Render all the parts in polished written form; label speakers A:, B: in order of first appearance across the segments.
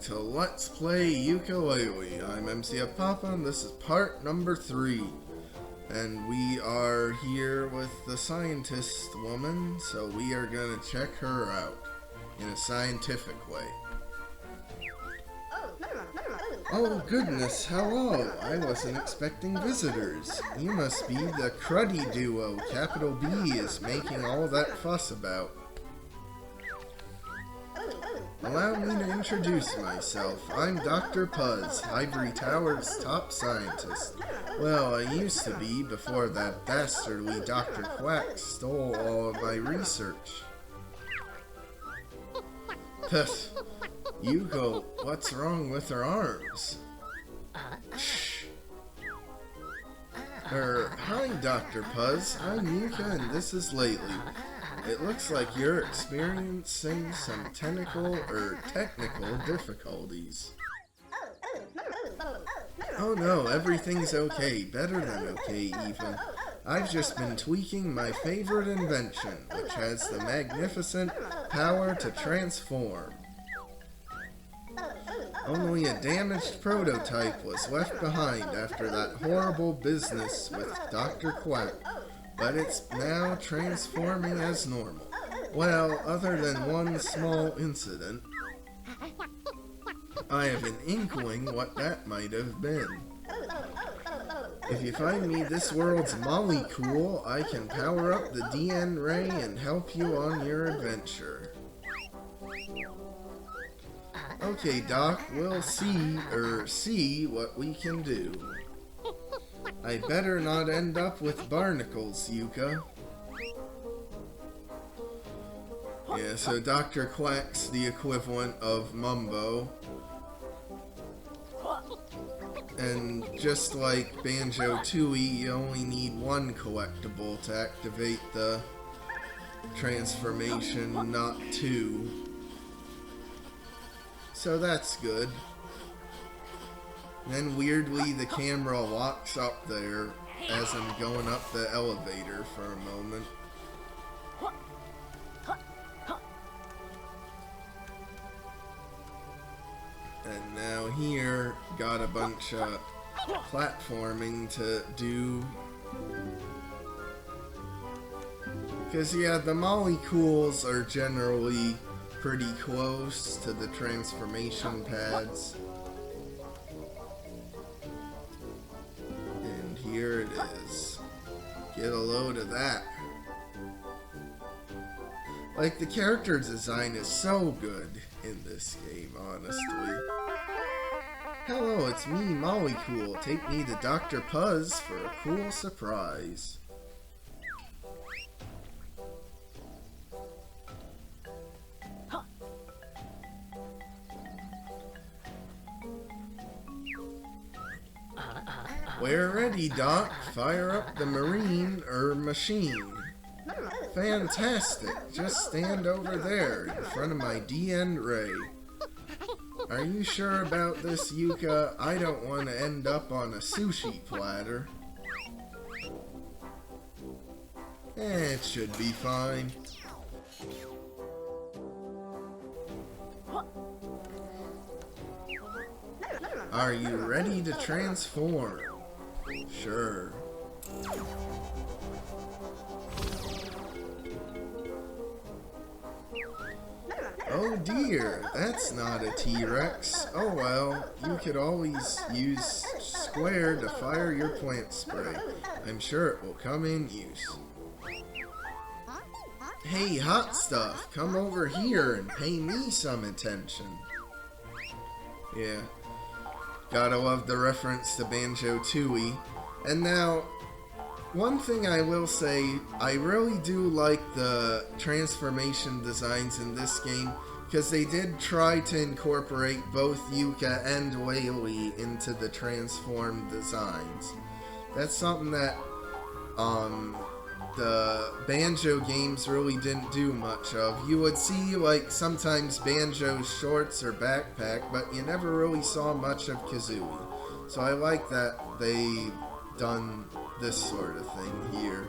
A: back to Let's Play Yooka-Laylee. I'm MCFPapa and this is part number 3. And we are here with the scientist woman, so we are gonna check her out in a scientific way. Oh goodness, hello! I wasn't expecting visitors. You must be the cruddy duo Capital B is making all that fuss about. Allow me to introduce myself. I'm Dr. Puzz, Ivory Tower's top scientist. Well, I used to be before that dastardly Dr. Quack stole all of my research. Pff. Yuko, what's wrong with her arms? Shh. Hi, Dr. Puzz. I'm Yooka and this is Laylee. It looks like you're experiencing some technical difficulties. Oh no, everything's okay. Better than okay, even. I've just been tweaking my favorite invention, which has the magnificent power to transform. Only a damaged prototype was left behind after that horrible business with Dr. Quack, but it's now transforming as normal. Well, other than one small incident. I have an inkling what that might have been. If you find me this world's Mollycool, I can power up the DN ray and help you on your adventure. Okay, Doc, we'll see what we can do. I better not end up with barnacles, Yooka. Yeah, so Dr. Quack's the equivalent of Mumbo. And just like Banjo-Tooie, you only need one collectible to activate the transformation, not two. So that's good. Then weirdly the camera locks up there as I'm going up the elevator for a moment. And now here, got a bunch of platforming to do. Because yeah, the Mollycools are generally pretty close to the transformation pads. And here it is. Get a load of that. Like, the character design is so good in this game, honestly. Hello, it's me, Mollycool. Take me to Dr. Puzz for a cool surprise. We're ready, Doc. Fire up the machine. Fantastic. Just stand over there in front of my DN ray. Are you sure about this, Yooka? I don't want to end up on a sushi platter. It should be fine. Are you ready to transform? Sure. Oh dear, that's not a T-Rex. Oh well, you could always use square to fire your plant spray. I'm sure it will come in use. Hey, hot stuff, come over here and pay me some attention. Yeah. Gotta love the reference to Banjo-Tooie. And now, one thing I will say, I really do like the transformation designs in this game, because they did try to incorporate both Yooka and Laylee into the transformed designs. That's something that the Banjo games really didn't do much of. You would see, like, sometimes Banjo's shorts or backpack, but you never really saw much of Kazooie. So I like that they done this sort of thing here.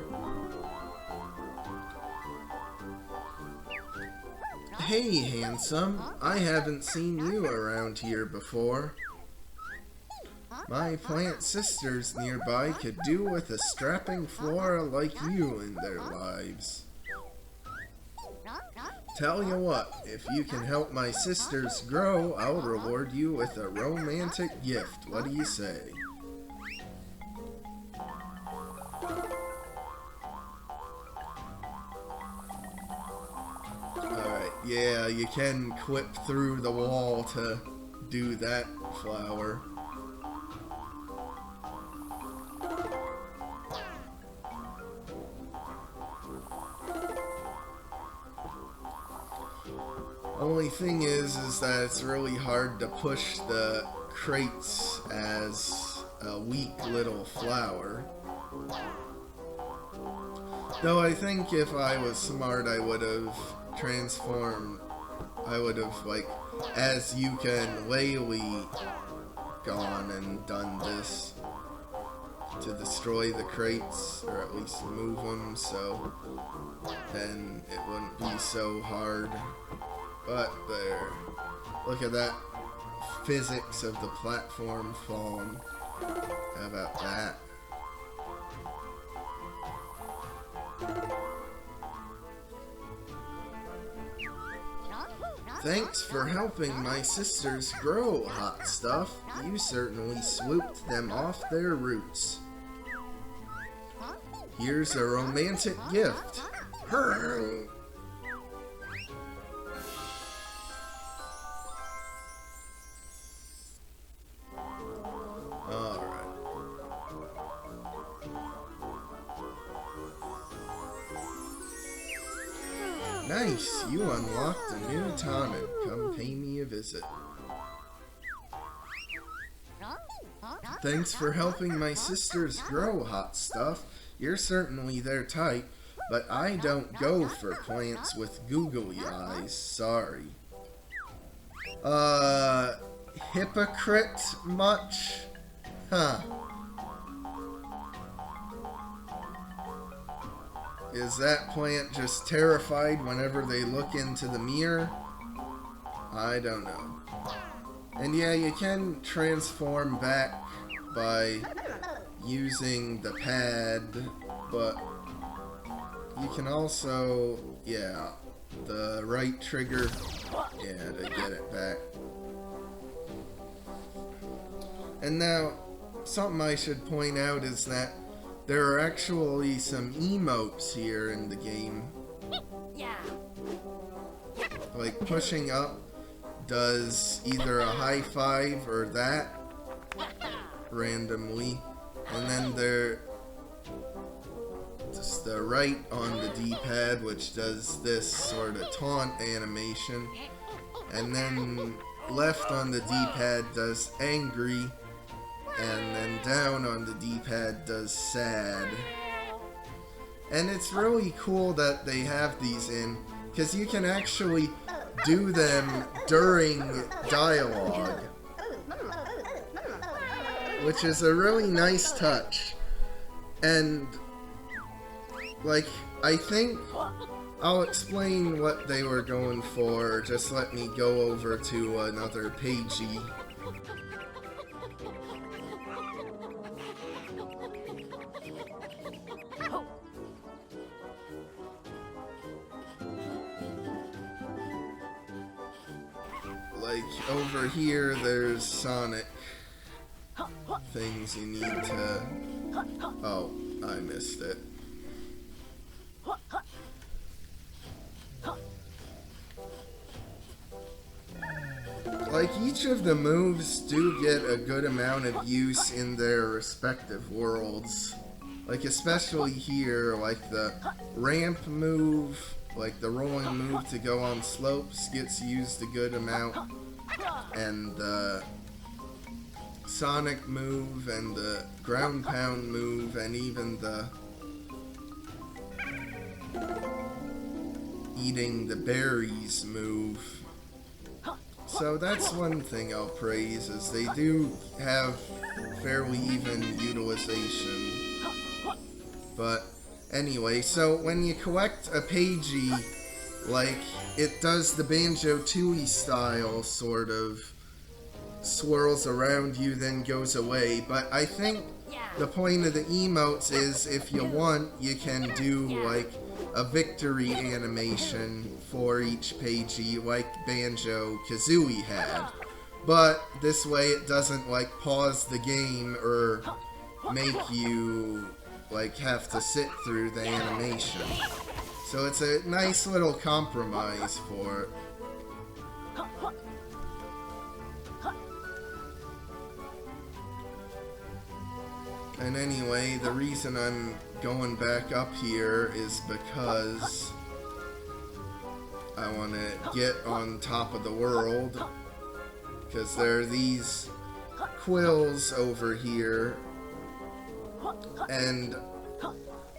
A: Hey, handsome. I haven't seen you around here before. My plant sisters nearby could do with a strapping flora like you in their lives. Tell you what, if you can help my sisters grow, I'll reward you with a romantic gift. What do you say? Alright, yeah, you can clip through the wall to do that flower. Only thing is that it's really hard to push the crates as a weak little flower. Though I think if I was smart, I would have transformed, like, as Yooka-Laylee gone and done this to destroy the crates, or at least move them, so then it wouldn't be so hard. But there, look at that physics of the platform falling. How about that? Thanks for helping my sisters grow, hot stuff. You certainly swooped them off their roots. Here's a romantic gift. Hurry! Nice, you unlocked a new tonic. Come pay me a visit. Thanks for helping my sisters grow, hot stuff. You're certainly their type, but I don't go for plants with googly eyes. Sorry. Hypocrite much? Huh. Is that plant just terrified whenever they look into the mirror? I don't know. And yeah, you can transform back by using the pad, but you can also, yeah, the right trigger, yeah, to get it back. And now, something I should point out is that there are actually some emotes here in the game. Like pushing up does either a high five or that randomly, and then there just the right on the D-pad, which does this sort of taunt animation, and then left on the D-pad does angry, and then down on the D-pad does sad. And it's really cool that they have these in, because you can actually do them during dialogue, which is a really nice touch. And like, I think I'll explain what they were going for. Just let me go over to another pagey. Like, over here, there's Sonic things you need to... Oh, I missed it. Like, each of the moves do get a good amount of use in their respective worlds. Like, especially here, like the ramp move, like the rolling move to go on slopes gets used a good amount, and the Sonic move and the ground pound move and even the eating the berries move. So that's one thing I'll praise, is they do have fairly even utilization. But anyway, so when you collect a pagey like, it does the Banjo-Tooie style, sort of. Swirls around you, then goes away. But I think the point of the emotes is, if you want, you can do, like, a victory animation for each pagey, like Banjo-Kazooie had. But this way it doesn't, like, pause the game or make you, like, have to sit through the animation. So it's a nice little compromise for it. And anyway, the reason I'm going back up here is because I want to get on top of the world, because there are these quills over here, and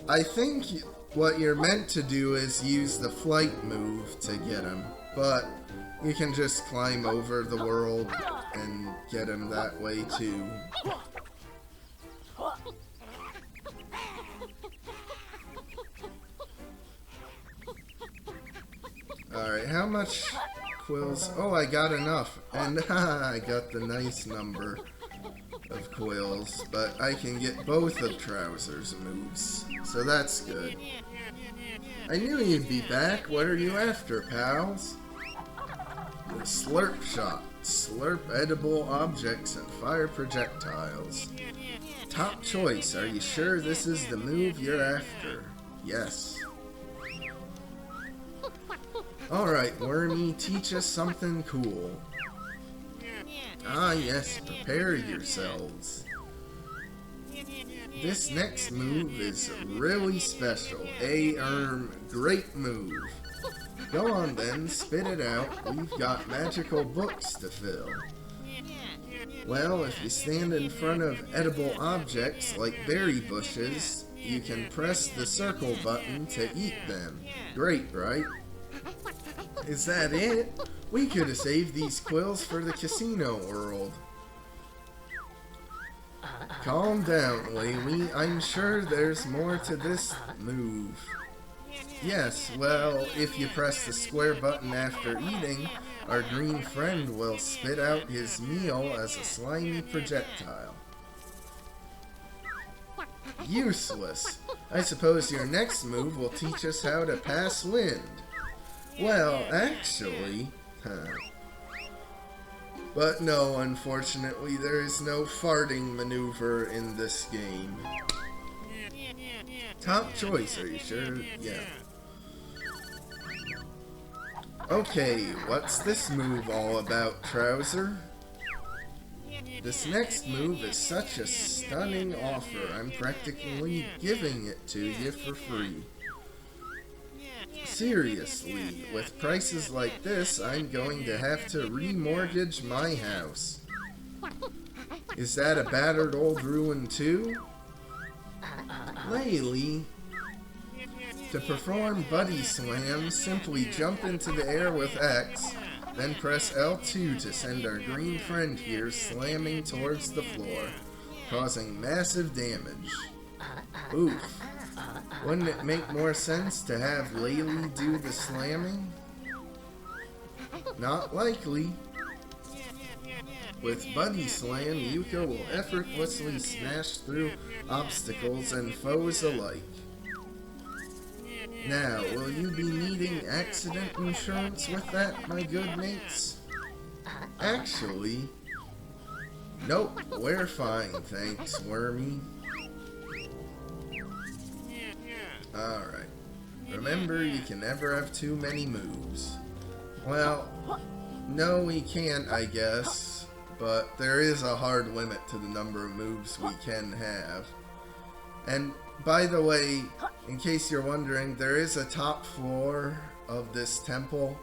A: I think what you're meant to do is use the flight move to get them, but you can just climb over the world and get them that way too. Alright, how much quills? Oh, I got enough. And I got the nice number of quills. But I can get both of Trowser's moves. So that's good. I knew you'd be back. What are you after, pals? The slurp shot. Slurp edible objects and fire projectiles. Top choice. Are you sure this is the move you're after? Yes. Alright, Wormy, teach us something cool. Ah yes, prepare yourselves. This next move is really special. Great move. Go on then, spit it out. We've got magical books to fill. Well, if you stand in front of edible objects like berry bushes, you can press the circle button to eat them. Great, right? Is that it? We could have saved these quills for the casino world. Calm down, Laylee. I'm sure there's more to this move. Yes, well, if you press the square button after eating, our green friend will spit out his meal as a slimy projectile. Useless. I suppose your next move will teach us how to pass wind. Well, actually, but no, unfortunately, there is no farting maneuver in this game. Top choice, are you sure? Yeah. Okay, what's this move all about, Trowser? This next move is such a stunning offer, I'm practically giving it to you for free. Seriously, with prices like this, I'm going to have to remortgage my house. Is that a battered old ruin too? Laylee, to perform Buddy Slam, simply jump into the air with X, then press L2 to send our green friend here slamming towards the floor, causing massive damage. Oof. Wouldn't it make more sense to have Laylee do the slamming? Not likely. With Buddy Slam, Yooka will effortlessly smash through obstacles and foes alike. Now, will you be needing accident insurance with that, my good mates? Actually, nope, we're fine, thanks, Wormy. Alright. Remember, you can never have too many moves. Well, no, we can't, I guess. But there is a hard limit to the number of moves we can have. And, by the way, in case you're wondering, there is a top floor of this temple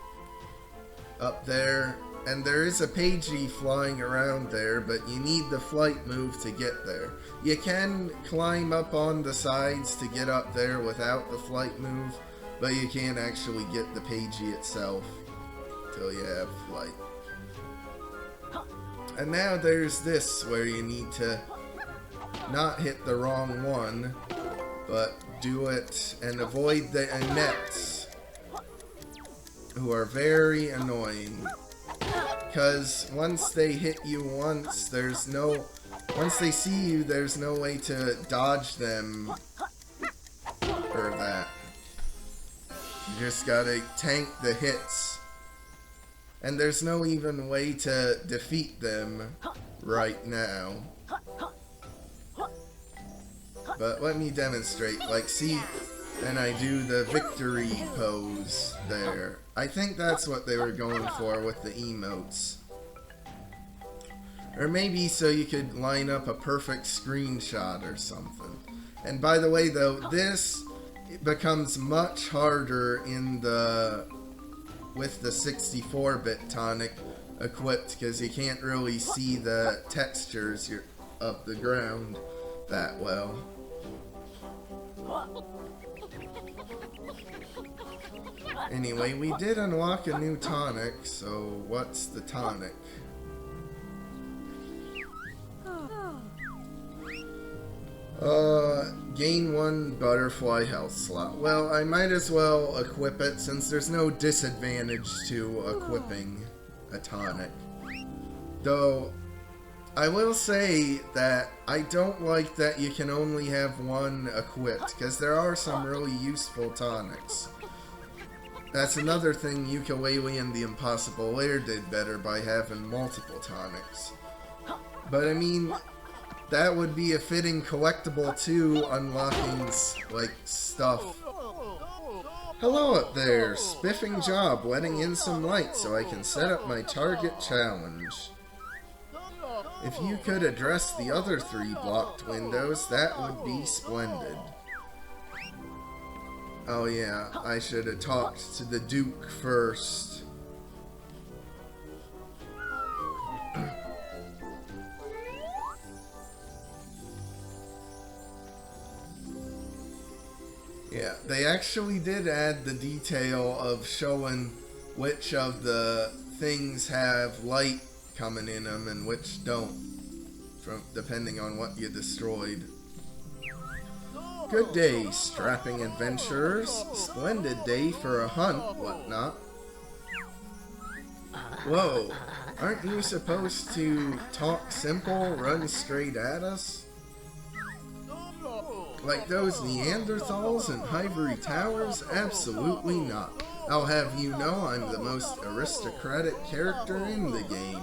A: up there. And there is a Pagey flying around there, but you need the flight move to get there. You can climb up on the sides to get up there without the flight move, but you can't actually get the Pagey itself till you have flight. And now there's this, where you need to not hit the wrong one, but do it and avoid the nets. who are very annoying. Because once they hit you once, once they see you, there's no way to dodge them or that. You just gotta tank the hits. And there's no even way to defeat them right now. But let me demonstrate. Like, see, and I do the victory pose there. I think that's what they were going for with the emotes. Or maybe so you could line up a perfect screenshot or something. And by the way though, this becomes much harder in with the 64-bit tonic equipped, because you can't really see the textures of the ground that well. Anyway, we did unlock a new tonic, so what's the tonic? Gain 1 butterfly health slot. Well, I might as well equip it since there's no disadvantage to equipping a tonic. Though, I will say that I don't like that you can only have one equipped, because there are some really useful tonics. That's another thing Yooka-Laylee and the Impossible Lair did better by having multiple tonics. But I mean, that would be a fitting collectible too, unlocking, like, stuff. Hello up there, spiffing job, letting in some light so I can set up my target challenge. If you could address the other 3 blocked windows, that would be splendid. Oh yeah, I should have talked to the Duke first. Yeah, they actually did add the detail of showing which of the things have light coming in them and which don't, depending on what you destroyed. Good day, strapping adventurers. Splendid day for a hunt, whatnot. Whoa, aren't you supposed to talk simple, run straight at us? Like those Neanderthals in Ivory Towers? Absolutely not. I'll have you know I'm the most aristocratic character in the game.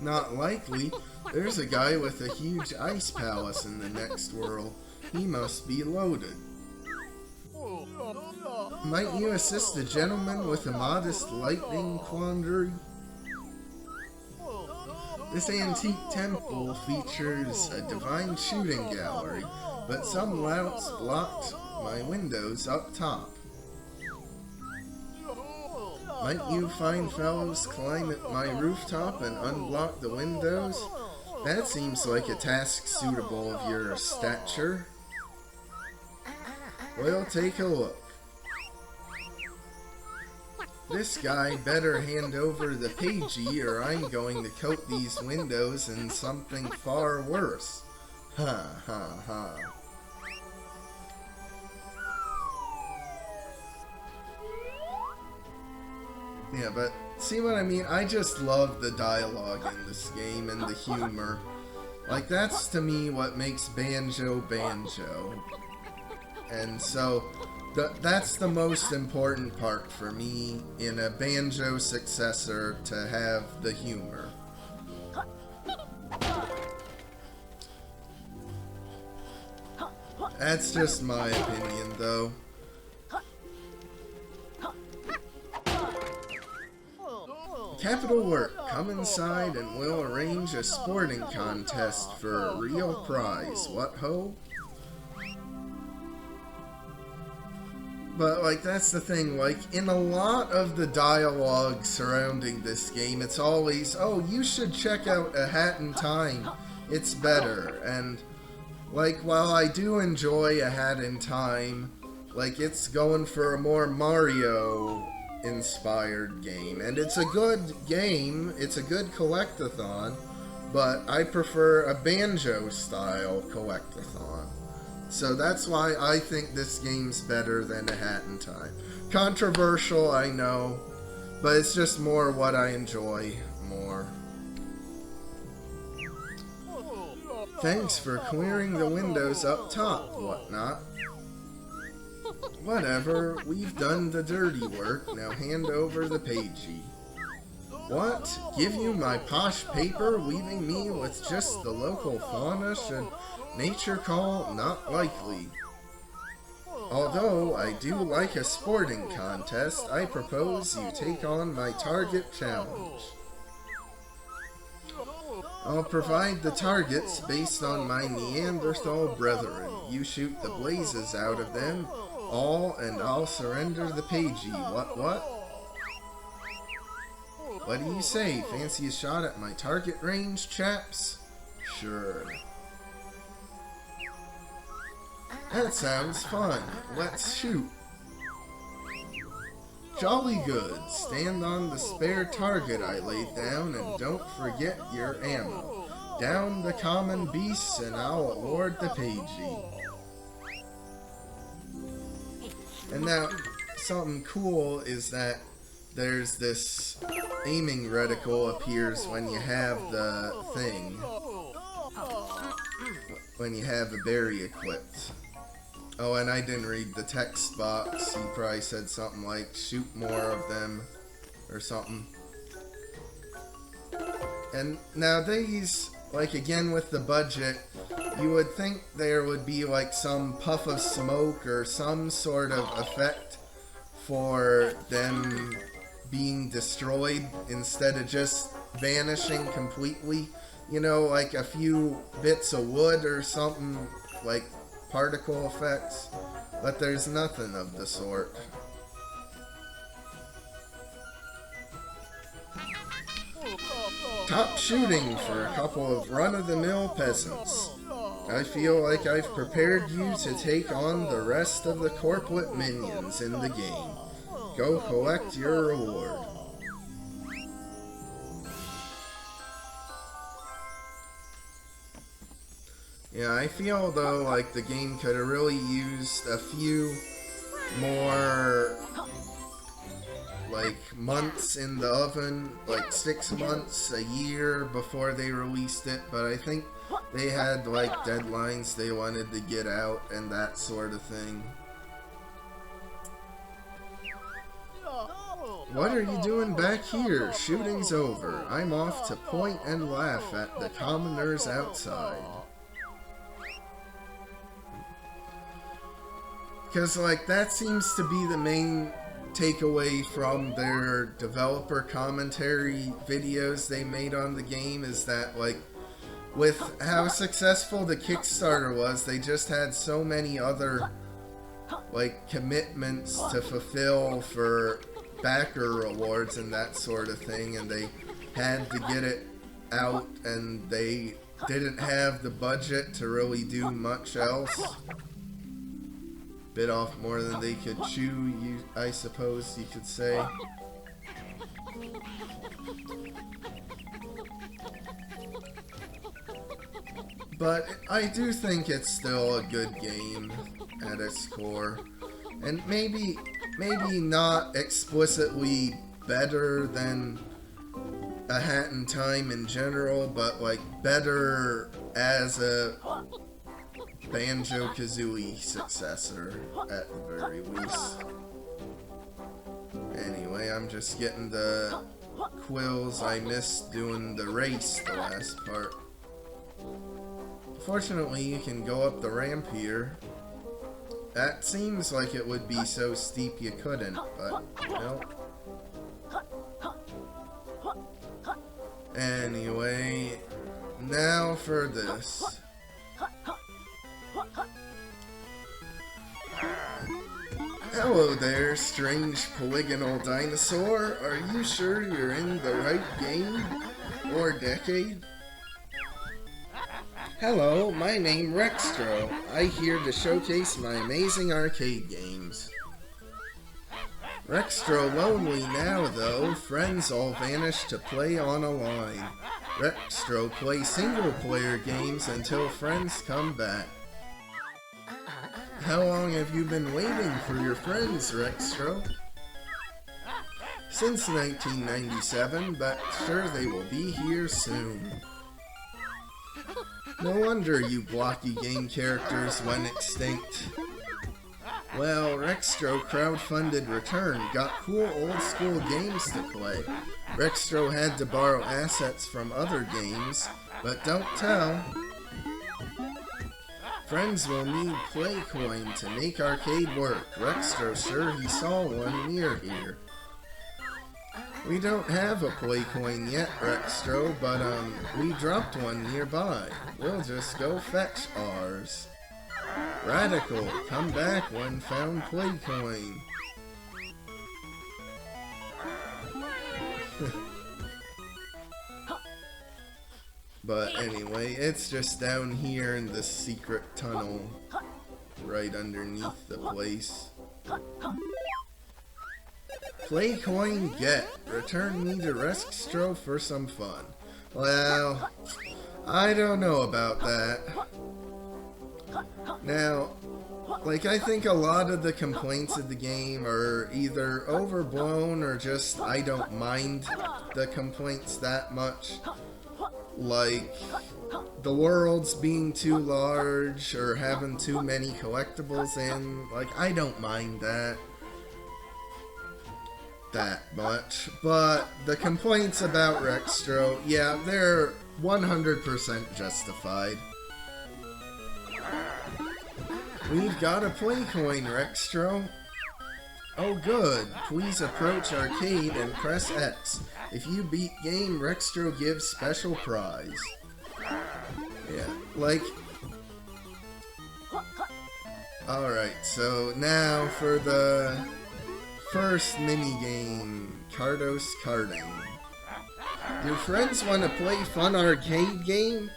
A: Not likely. There's a guy with a huge ice palace in the next world. He must be loaded. Might you assist a gentleman with a modest lightning quandary? This antique temple features a divine shooting gallery, but some louts blocked my windows up top. Might you fine fellows climb at my rooftop and unblock the windows? That seems like a task suitable of your stature. Well, take a look. This guy better hand over the pagey or I'm going to coat these windows in something far worse. Ha ha ha. Yeah, but see what I mean? I just love the dialogue in this game and the humor. Like, that's to me what makes Banjo Banjo. And so, that's the most important part for me in a Banjo successor, to have the humor. That's just my opinion, though. Capital work. Come inside and we'll arrange a sporting contest for a real prize. What ho? But, like, that's the thing, like, in a lot of the dialogue surrounding this game, it's always, oh, you should check out A Hat in Time, it's better. And, like, while I do enjoy A Hat in Time, like, it's going for a more Mario-inspired game. And it's a good game, it's a good collectathon, but I prefer a Banjo-style collectathon. So that's why I think this game's better than A Hat in Time. Controversial, I know, but it's just more what I enjoy more. Thanks for clearing the windows up top, whatnot. Whatever, we've done the dirty work, now hand over the pagey. What? Give you my posh paper, leaving me with just the local fauna should nature call not likely. Although I do like a sporting contest, I propose you take on my target challenge. I'll provide the targets based on my Neanderthal brethren. You shoot the blazes out of them all, and I'll surrender the pagey. What? What do you say? Fancy a shot at my target range, chaps? Sure. That sounds fun. Let's shoot. Jolly good. Stand on the spare target I laid down, and don't forget your ammo. Down the common beasts, and I'll award the pagey. And now, something cool is that there's this aiming reticle appears when you have the thing. When you have the berry equipped. Oh, and I didn't read the text box. He probably said something like, shoot more of them, or something. And now these, like again with the budget, you would think there would be like some puff of smoke or some sort of effect for them being destroyed instead of just vanishing completely. You know, like a few bits of wood or something, like particle effects, but there's nothing of the sort. Top shooting for a couple of run-of-the-mill peasants. I feel like I've prepared you to take on the rest of the corporate minions in the game. Go collect your reward. Yeah, I feel though like the game could have really used a few more like months in the oven, like 6 months, a year before they released it, but I think they had like deadlines they wanted to get out and that sort of thing. What are you doing back here? Shooting's over. I'm off to point and laugh at the commoners outside. Because, like, that seems to be the main takeaway from their developer commentary videos they made on the game, is that, like, with how successful the Kickstarter was, they just had so many other, like, commitments to fulfill for backer rewards and that sort of thing, and they had to get it out, and they didn't have the budget to really do much else. Bit off more than they could chew, I suppose you could say. But I do think it's still a good game at its core. And maybe not explicitly better than A Hat in Time in general, but like better as a Banjo-Kazooie successor at the very least. Anyway, I'm just getting the quills. I missed doing the race the last part. Fortunately, you can go up the ramp here. That seems like it would be so steep you couldn't, but nope. Anyway, now for this. Hello there, strange polygonal dinosaur. Are you sure you're in the right game or decade? Hello, my name Rextro. I'm here to showcase my amazing arcade games. Rextro lonely now though, friends all vanished to play on a line. Rextro play single player games until friends come back. How long have you been waiting for your friends, Rextro? Since 1997, but sure they will be here soon. No wonder you blocky game characters went extinct. Well, Rextro crowdfunded Return got cool old school games to play. Rextro had to borrow assets from other games, but don't tell. Friends will need play coin to make arcade work. Rextro sure he saw one near here. We don't have a play coin yet, Rextro, but we dropped one nearby. We'll just go fetch ours. Radical, come back when found play coin. But anyway, it's just down here in the secret tunnel, right underneath the place. Play coin get. Return me to Rextro for some fun. Well, I don't know about that. Now, like, I think a lot of the complaints of the game are either overblown or just I don't mind the complaints that much. Like, the worlds being too large or having too many collectibles in. Like, I don't mind that much. But the complaints about Rextro, yeah, they're 100% justified. We've got a play coin, Rextro. Oh good, please approach arcade and press X. If you beat game, Rextro gives special prize. Yeah, like... Alright, so now for the first minigame, Kartos Karting. Your friends want to play fun arcade game?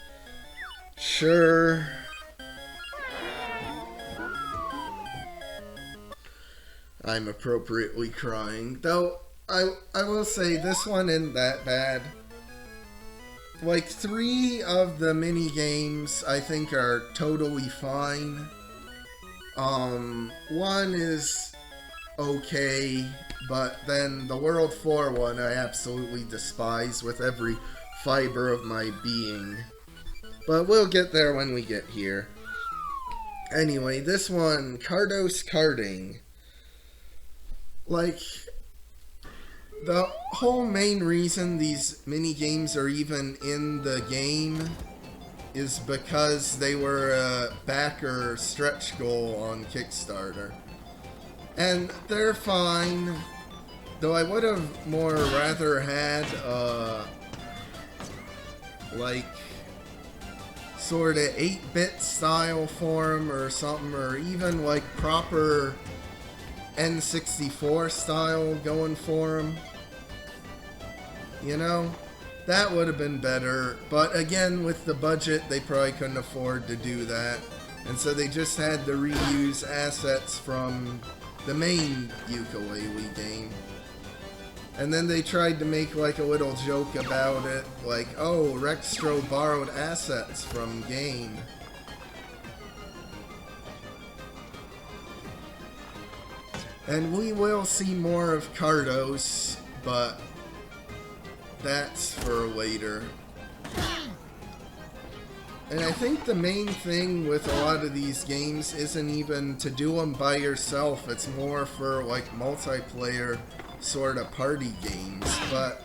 A: Sure. I'm appropriately crying. Though, I will say this one isn't that bad. Like, 3 of the mini games I think are totally fine. One is okay, but then the World 4 one I absolutely despise with every fiber of my being. But we'll get there when we get here. Anyway, this one, Kartos Karting. Like, the whole main reason these mini-games are even in the game is because they were a backer stretch goal on Kickstarter. And they're fine, though I would have more rather had, like, sort of 8-bit style for 'em or something, or even, like, proper N64 style going for him. You know, that would have been better, but again, with the budget, they probably couldn't afford to do that, and so they just had to reuse assets from the main Yooka-Laylee game. And then they tried to make like a little joke about it, like, oh, Rextro borrowed assets from game. And we will see more of Kartos, but that's for later. And I think the main thing with a lot of these games isn't even to do them by yourself, it's more for like multiplayer sort of party games, but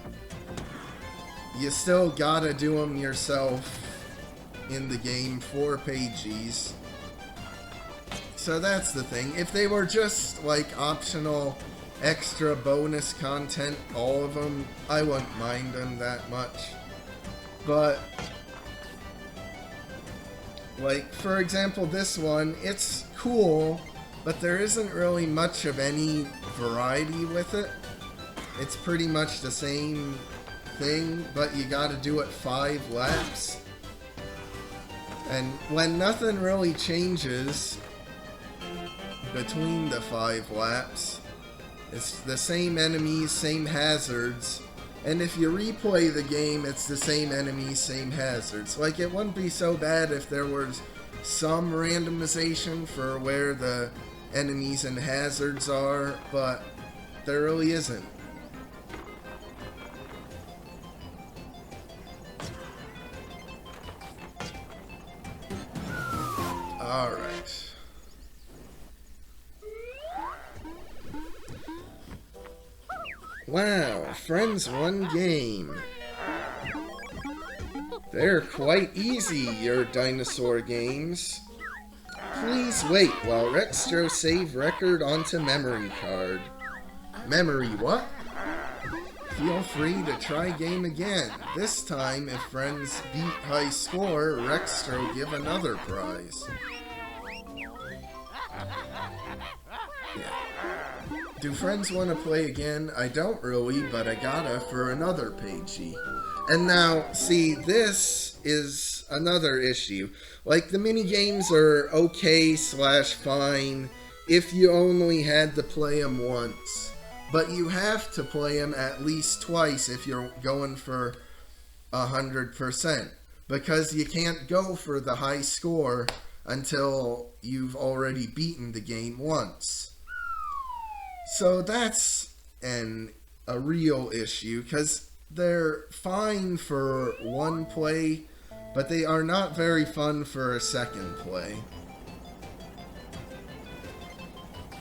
A: you still gotta do them yourself in the game for pages. So that's the thing. If they were just like optional extra bonus content, all of them, I wouldn't mind them that much. But like, for example, this one, it's cool, but there isn't really much of any variety with it. It's pretty much the same thing, but you gotta do it 5 laps. And when nothing really changes between the 5 laps, it's the same enemies, same hazards, and if you replay the game, it's the same enemies, same hazards. Like, it wouldn't be so bad if there was some randomization for where the enemies and hazards are, but there really isn't. Alright. Wow, friends won game. They're quite easy, your dinosaur games. Please wait while Rextro save record onto memory card. Memory what? Feel free to try game again. This time, if friends beat high score, Rextro give another prize. Yeah. Do friends want to play again? I don't really, but I gotta for another pagey. And now, see, this is another issue. Like, the minigames are okay/fine if you only had to play them once. But you have to play them at least twice if you're going for 100%. Because you can't go for the high score until you've already beaten the game once. So that's a real issue, because they're fine for one play, but they are not very fun for a second play.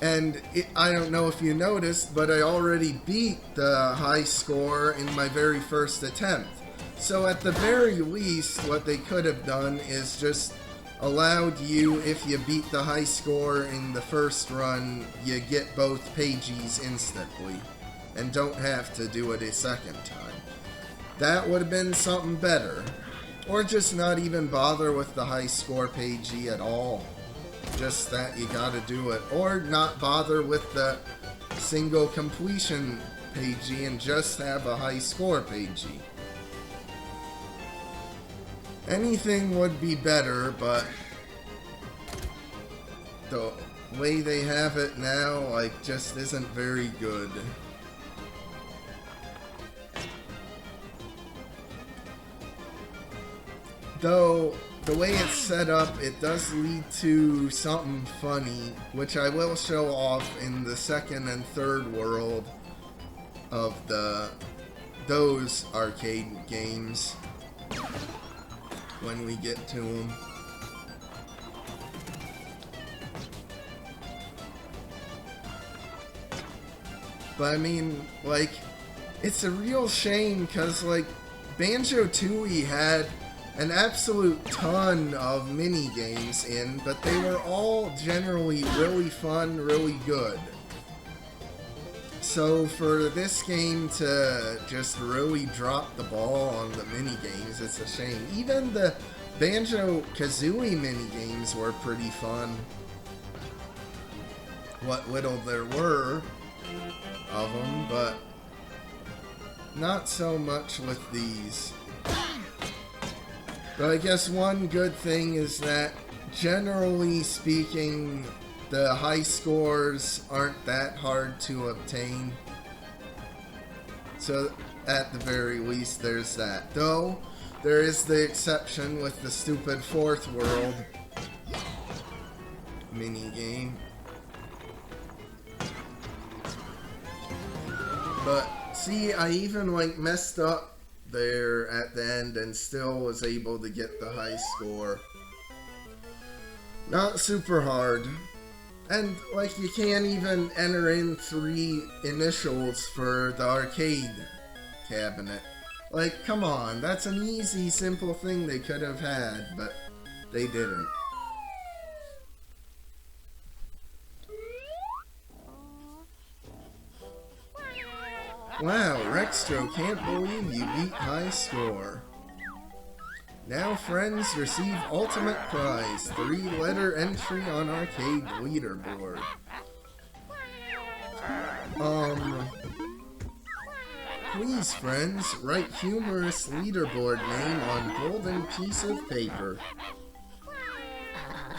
A: And I don't know if you noticed, but I already beat the high score in my very first attempt. So at the very least, what they could have done is just allowed you, if you beat the high score in the first run, you get both pages instantly, and don't have to do it a second time. That would have been something better. Or just not even bother with the high score pagey at all. Just that you gotta do it. Or not bother with the single completion pagey and just have a high score pagey. Anything would be better, but the way they have it now, like, just isn't very good. Though, the way it's set up, it does lead to something funny, which I will show off in the second and third world of those arcade games when we get to them. But I mean, like, it's a real shame, because, like, Banjo-Tooie had an absolute ton of mini games in, but they were all generally really fun, really good. So for this game to just really drop the ball on the mini games, it's a shame. Even the Banjo-Kazooie mini games were pretty fun. What little there were of them, but not so much with these. But I guess one good thing is that, generally speaking, the high scores aren't that hard to obtain. So, at the very least, there's that. Though, there is the exception with the stupid fourth world minigame. But, see, I even, like, messed up there at the end and still was able to get the high score. Not super hard. And, like, you can't even enter in 3 initials for the arcade cabinet. Like, come on, that's an easy, simple thing they could have had, but they didn't. Wow, Rextro can't believe you beat high score. Now friends, receive ultimate prize, 3-letter entry on arcade leaderboard. Please friends, write humorous leaderboard name on golden piece of paper.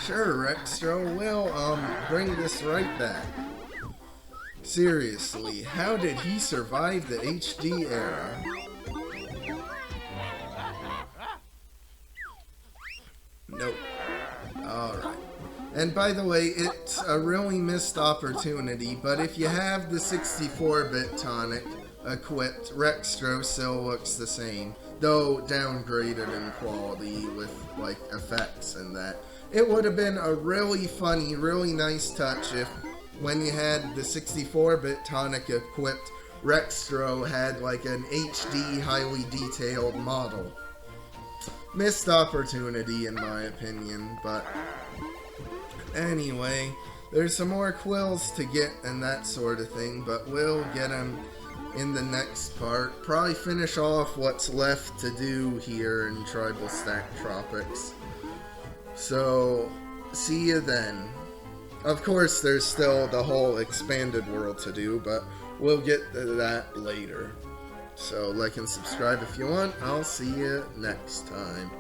A: Sure, Rextro, we'll, bring this right back. Seriously, how did he survive the HD era? Nope. Alright. And by the way, it's a really missed opportunity, but if you have the 64-bit tonic equipped, Rextro still looks the same, though downgraded in quality with, like, effects and that. It would have been a really funny, really nice touch if, when you had the 64-bit tonic equipped, Rextro had, like, an HD, highly detailed model. Missed opportunity, in my opinion, but anyway, there's some more quills to get and that sort of thing, but we'll get them in the next part. Probably finish off what's left to do here in Tribal Stack Tropics. So, see you then. Of course, there's still the whole expanded world to do, but we'll get to that later. So, like and subscribe if you want. I'll see you next time.